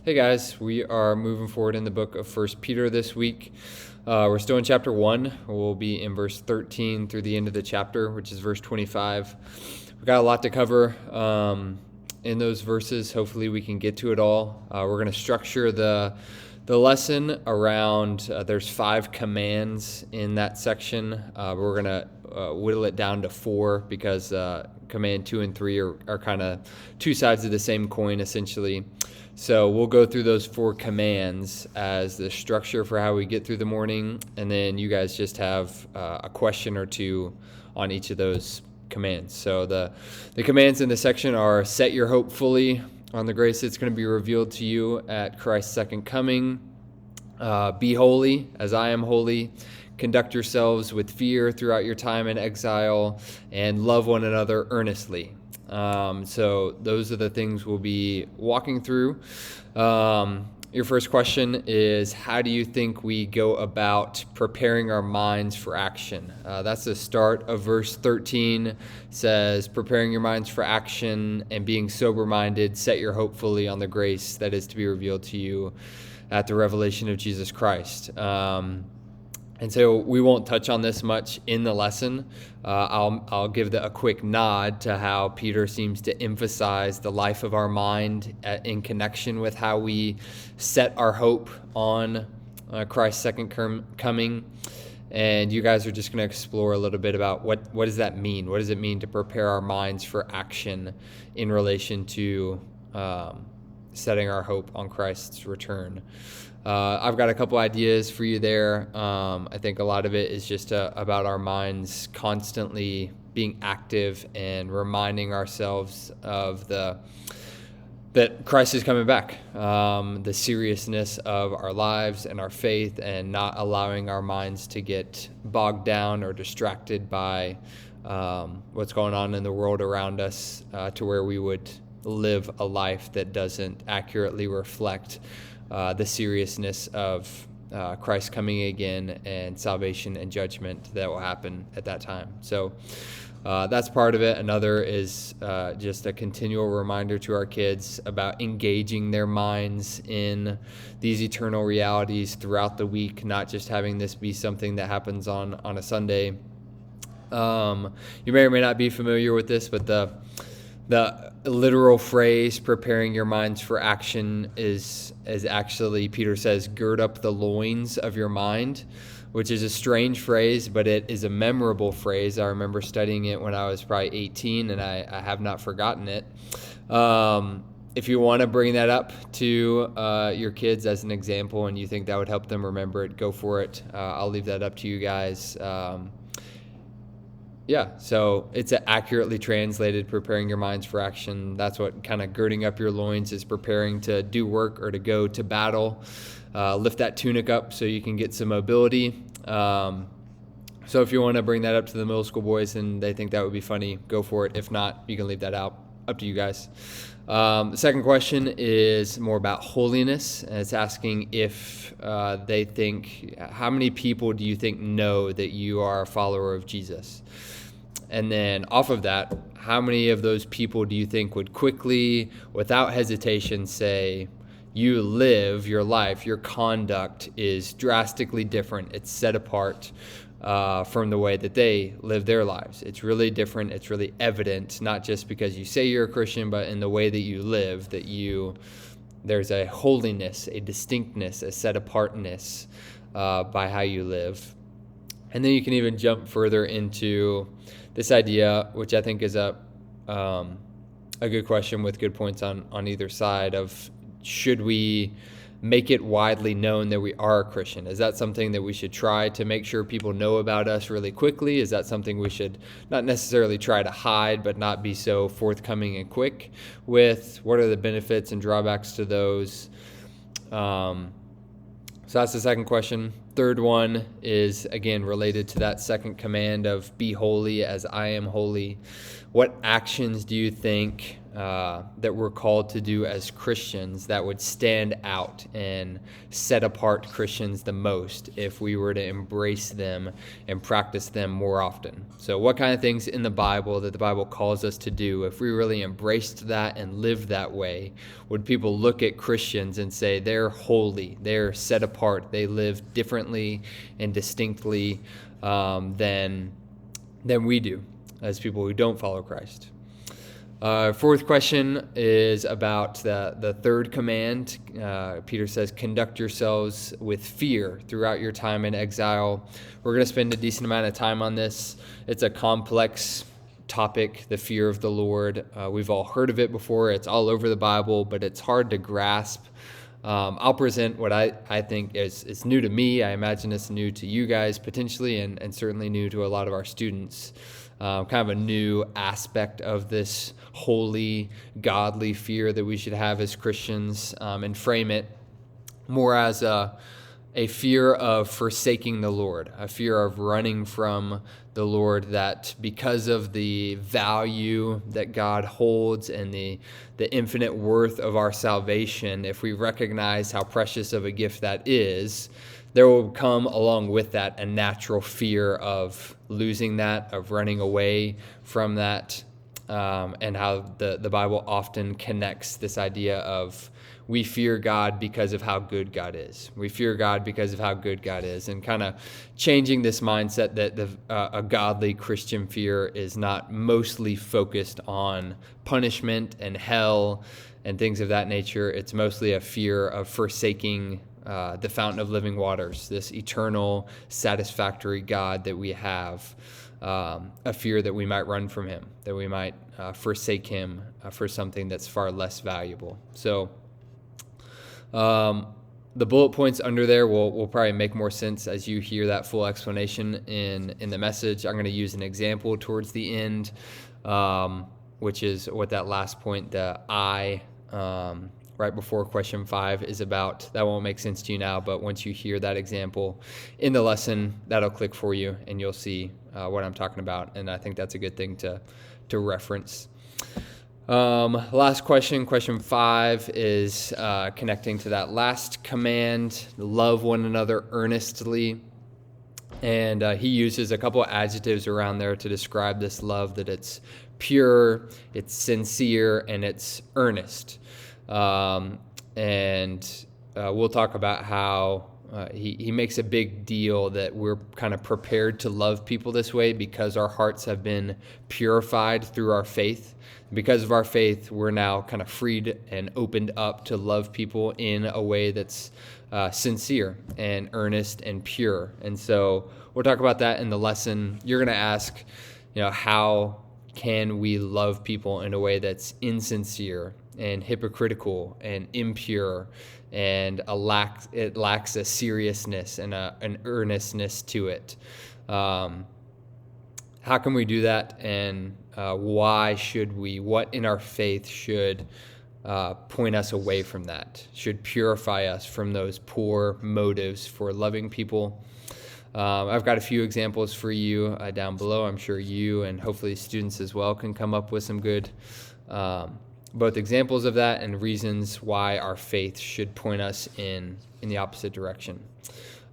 Hey guys, we are moving forward in the book of First Peter this week. We're still in chapter 1. We'll be in verse 13 through the end of the chapter, which is verse 25. We've got a lot to cover in those verses. Hopefully we can get to it all. We're going to structure the lesson around, there's 5 commands in that section. We're going to whittle it down to 4 because command 2 and 3 are kind of two sides of the same coin, essentially. So we'll go through those 4 commands as the structure for how we get through the morning, and then you guys just have a question or two on each of those commands. So the commands in this section are: set your hope fully on the grace that's going to be revealed to you at Christ's second coming. Be holy as I am holy. Conduct yourselves with fear throughout your time in exile, and love one another earnestly. So those are the things we'll be walking through. Your first question is, how do you think we go about preparing our minds for action? That's the start of verse 13. It says, preparing your minds for action and being sober-minded, set your hope fully on the grace that is to be revealed to you at the revelation of Jesus Christ. And so we won't touch on this much in the lesson. I'll give a quick nod to how Peter seems to emphasize the life of our mind in connection with how we set our hope on Christ's second coming. And you guys are just going to explore a little bit about what does that mean? What does it mean to prepare our minds for action in relation to setting our hope on Christ's return? I've got a couple ideas for you there. I think a lot of it is just about our minds constantly being active and reminding ourselves of that Christ is coming back, the seriousness of our lives and our faith, and not allowing our minds to get bogged down or distracted by what's going on in the world around us, to where we would live a life that doesn't accurately reflect the seriousness of Christ coming again and salvation and judgment that will happen at that time. So that's part of it. Another is just a continual reminder to our kids about engaging their minds in these eternal realities throughout the week, not just having this be something that happens on a Sunday. You may or may not be familiar with this, but the literal phrase preparing your minds for action is actually, Peter says, gird up the loins of your mind, which is a strange phrase, but it is a memorable phrase. I remember studying it when I was probably 18, and I have not forgotten it. If you want to bring that up to your kids as an example and you think that would help them remember it, go for it. I'll leave that up to you guys. Yeah, so it's accurately translated, preparing your minds for action. That's what kind of girding up your loins is, preparing to do work or to go to battle. Lift that tunic up so you can get some mobility. So if you want to bring that up to the middle school boys and they think that would be funny, go for it. If not, you can leave that out. Up to you guys. The second question is more about holiness, and it's asking if they think, how many people do you think know that you are a follower of Jesus? And then off of that, how many of those people do you think would quickly, without hesitation, say, you live your life, your conduct is drastically different, it's set apart from the way that they live their lives. It's really different, it's really evident, not just because you say you're a Christian, but in the way that you live, that there's a holiness, a distinctness, a set apartness by how you live. And then you can even jump further into this idea, which I think is a good question with good points on either side, of should we make it widely known that we are a Christian? Is that something that we should try to make sure people know about us really quickly? Is that something we should not necessarily try to hide, but not be so forthcoming and quick with? What are the benefits and drawbacks to those? So that's the second question. Third one is, again, related to that second command of be holy as I am holy. What actions do you think that we're called to do as Christians that would stand out and set apart Christians the most if we were to embrace them and practice them more often? So what kind of things in the Bible that the Bible calls us to do, if we really embraced that and lived that way, would people look at Christians and say they're holy, they're set apart, they live differently and distinctly than we do as people who don't follow Christ? Fourth question is about the third command. Peter says, conduct yourselves with fear throughout your time in exile. We're going to spend a decent amount of time on this. It's a complex topic, the fear of the Lord. We've all heard of it before. It's all over the Bible, but it's hard to grasp. I'll present what I think is new to me. I imagine it's new to you guys potentially, and certainly new to a lot of our students. Kind of a new aspect of this holy, godly fear that we should have as Christians, and frame it more as a fear of forsaking the Lord, a fear of running from the Lord, that because of the value that God holds and the infinite worth of our salvation, if we recognize how precious of a gift that is, there will come along with that a natural fear of losing that, of running away from that, and how the Bible often connects this idea of we fear God because of how good God is. We fear God because of how good God is, and kind of changing this mindset that a godly Christian fear is not mostly focused on punishment and hell and things of that nature. It's mostly a fear of forsaking the fountain of living waters, this eternal, satisfactory God that we have, a fear that we might run from him, that we might forsake him for something that's far less valuable. So the bullet points under there will probably make more sense as you hear that full explanation in the message. I'm going to use an example towards the end, which is what that last point, the I, right before question 5 is about. That won't make sense to you now, but once you hear that example in the lesson, that'll click for you and you'll see what I'm talking about. And I think that's a good thing to reference. Last question 5 is connecting to that last command, love one another earnestly. And he uses a couple of adjectives around there to describe this love, that it's pure, it's sincere, and it's earnest. And we'll talk about how he makes a big deal that we're kind of prepared to love people this way because our hearts have been purified through our faith. Because of our faith, we're now kind of freed and opened up to love people in a way that's sincere and earnest and pure. And so we'll talk about that in the lesson. You're going to ask, how can we love people in a way that's insincere and hypocritical and impure, and it lacks a seriousness and an earnestness to it? How can we do that, and why should we? What in our faith should point us away from that, should purify us from those poor motives for loving people? I've got a few examples for you down below. I'm sure you and hopefully students as well can come up with some good both examples of that and reasons why our faith should point us in the opposite direction.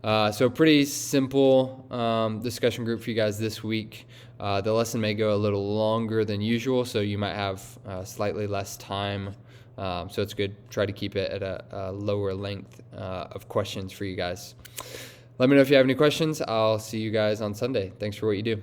So pretty simple discussion group for you guys this week. The lesson may go a little longer than usual, so you might have slightly less time. So it's good. Try to keep it at a lower length of questions for you guys. Let me know if you have any questions. I'll see you guys on Sunday. Thanks for what you do.